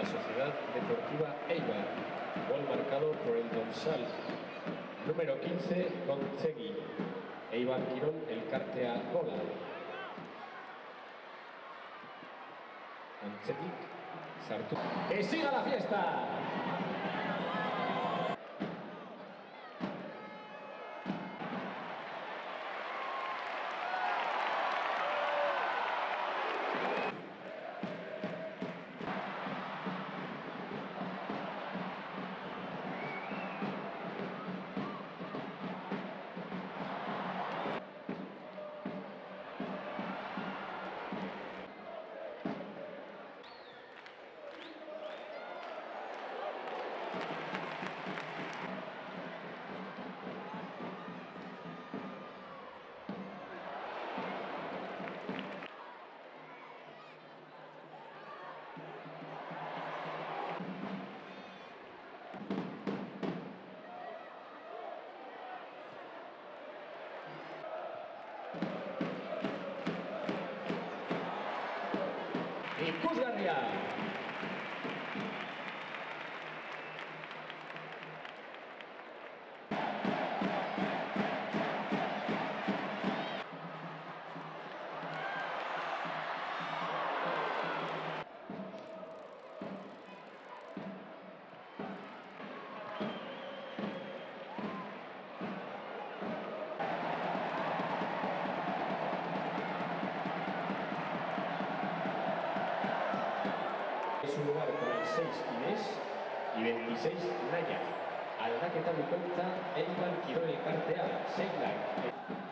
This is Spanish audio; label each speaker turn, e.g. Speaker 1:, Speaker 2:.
Speaker 1: Sociedad Deportiva Eibar. Gol marcado por el dorsal número 15, Gonzegui. Eibar Kirol elkartea gola. Antzetik sartu. ¡Que siga la fiesta! Ikusgarria! Su lugar con el 6 Inés y 26 Naya. Aldaketa bikoitza Eibar Kirol elkartea, 6 like.